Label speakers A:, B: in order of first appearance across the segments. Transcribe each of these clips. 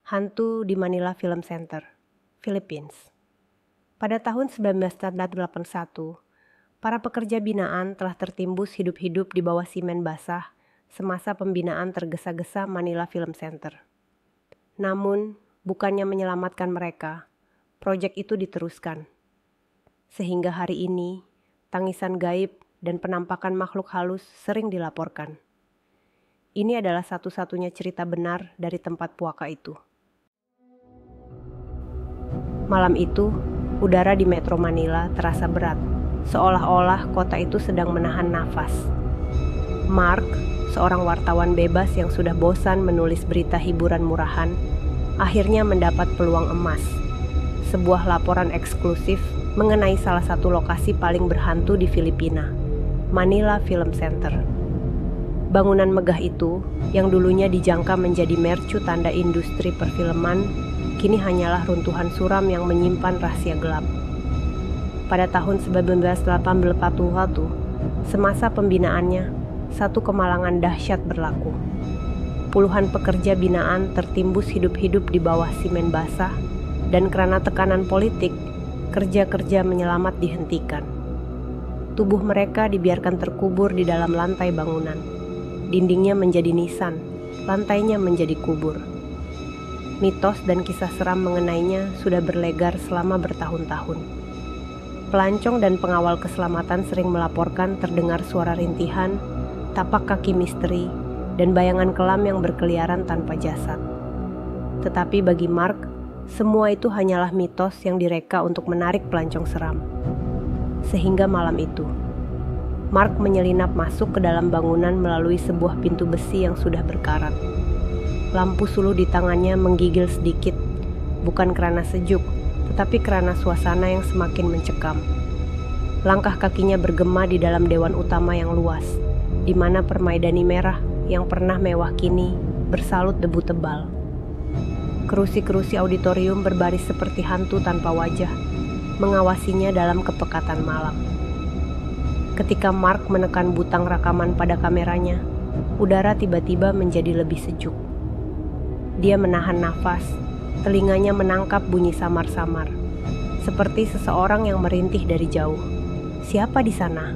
A: Hantu di Manila Film Center, Philippines. Pada tahun 1981, para pekerja binaan telah tertimbus hidup-hidup di bawah simen basah semasa pembinaan tergesa-gesa Manila Film Center. Namun, bukannya menyelamatkan mereka, proyek itu diteruskan. Sehingga hari ini, tangisan gaib dan penampakan makhluk halus sering dilaporkan. Ini adalah satu-satunya cerita benar dari tempat puaka itu. Malam itu, udara di Metro Manila terasa berat, seolah-olah kota itu sedang menahan nafas. Mark, seorang wartawan bebas yang sudah bosan menulis berita hiburan murahan, akhirnya mendapat peluang emas. Sebuah laporan eksklusif mengenai salah satu lokasi paling berhantu di Filipina, Manila Film Center. Bangunan megah itu, yang dulunya dijangka menjadi mercu tanda industri perfilman, kini hanyalah runtuhan suram yang menyimpan rahasia gelap. Pada tahun 1981, semasa pembinaannya, satu kemalangan dahsyat berlaku. Puluhan pekerja binaan tertimbus hidup-hidup di bawah simen basah, dan karena tekanan politik, kerja-kerja menyelamat dihentikan. Tubuh mereka dibiarkan terkubur di dalam lantai bangunan. Dindingnya menjadi nisan, lantainya menjadi kubur. Mitos dan kisah seram mengenainya sudah berlegar selama bertahun-tahun. Pelancong dan pengawal keselamatan sering melaporkan terdengar suara rintihan, tapak kaki misteri, dan bayangan kelam yang berkeliaran tanpa jasad. Tetapi bagi Mark, semua itu hanyalah mitos yang direka untuk menarik pelancong seram. Sehingga malam itu, Mark menyelinap masuk ke dalam bangunan melalui sebuah pintu besi yang sudah berkarat. Lampu suluh di tangannya menggigil sedikit, bukan karena sejuk, tetapi karena suasana yang semakin mencekam. Langkah kakinya bergema di dalam dewan utama yang luas, di mana permaidani merah yang pernah mewah kini bersalut debu tebal. Kerusi-kerusi auditorium berbaris seperti hantu tanpa wajah, mengawasinya dalam kepekatan malam. Ketika Mark menekan butang rekaman pada kameranya, udara tiba-tiba menjadi lebih sejuk. Dia menahan nafas, telinganya menangkap bunyi samar-samar, seperti seseorang yang merintih dari jauh. "Siapa di sana?"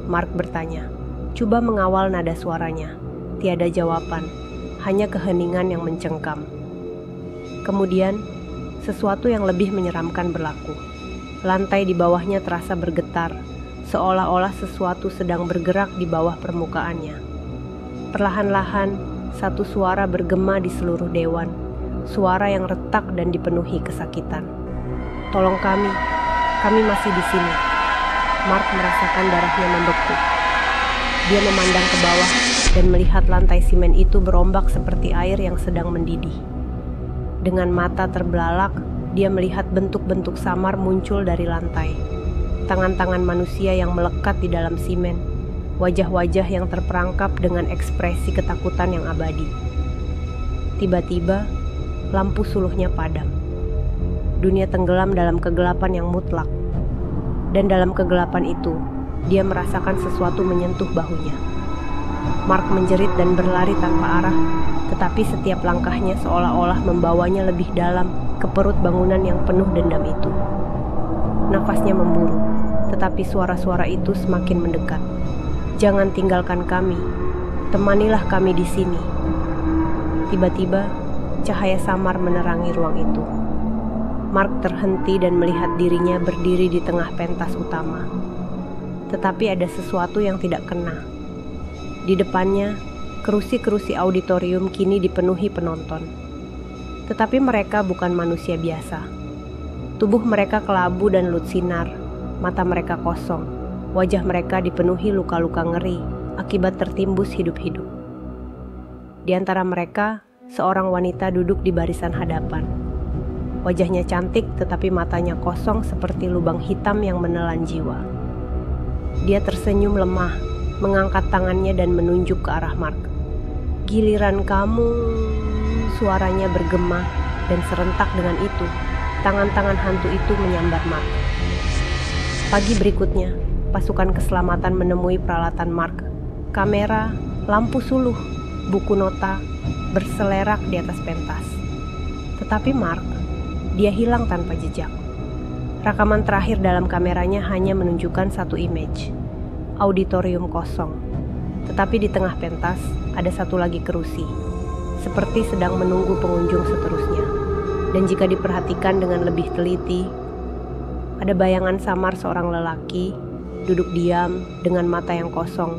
A: Mark bertanya. Coba mengawal nada suaranya. Tiada jawaban, hanya keheningan yang mencengkam. Kemudian, sesuatu yang lebih menyeramkan berlaku. Lantai di bawahnya terasa bergetar, seolah-olah sesuatu sedang bergerak di bawah permukaannya. Perlahan-lahan, satu suara bergema di seluruh dewan, suara yang retak dan dipenuhi kesakitan. "Tolong kami masih di sini." Mark merasakan darahnya membeku. Dia memandang ke bawah dan melihat lantai simen itu berombak seperti air yang sedang mendidih. Dengan mata terbelalak, dia melihat bentuk-bentuk samar muncul dari lantai. Tangan-tangan manusia yang melekat di dalam simen, wajah-wajah yang terperangkap dengan ekspresi ketakutan yang abadi. Tiba-tiba, lampu suluhnya padam. Dunia tenggelam dalam kegelapan yang mutlak. Dan dalam kegelapan itu, dia merasakan sesuatu menyentuh bahunya. Mark menjerit dan berlari tanpa arah, tetapi setiap langkahnya seolah-olah membawanya lebih dalam ke perut bangunan yang penuh dendam itu. Nafasnya memburu, tetapi suara-suara itu semakin mendekat. "Jangan tinggalkan kami, temanilah kami di sini." Tiba-tiba, cahaya samar menerangi ruang itu. Mark terhenti dan melihat dirinya berdiri di tengah pentas utama. Tetapi ada sesuatu yang tidak kena. Di depannya, kerusi-kerusi auditorium kini dipenuhi penonton. Tetapi mereka bukan manusia biasa. Tubuh mereka kelabu dan lut sinar, mata mereka kosong, wajah mereka dipenuhi luka-luka ngeri akibat tertimbus hidup-hidup. Di antara mereka, seorang wanita duduk di barisan hadapan. Wajahnya cantik tetapi matanya kosong seperti lubang hitam yang menelan jiwa. Dia tersenyum lemah, mengangkat tangannya dan menunjuk ke arah Mark. "Giliran kamu," suaranya bergema, dan serentak dengan itu, tangan-tangan hantu itu menyambar Mark. Pagi berikutnya, pasukan keselamatan menemui peralatan Mark. Kamera, lampu suluh, buku nota, berselerak di atas pentas. Tetapi Mark, dia hilang tanpa jejak. Rekaman terakhir dalam kameranya hanya menunjukkan satu image, auditorium kosong. Tetapi di tengah pentas ada satu lagi kerusi, seperti sedang menunggu pengunjung seterusnya. Dan jika diperhatikan dengan lebih teliti, ada bayangan samar seorang lelaki duduk diam dengan mata yang kosong.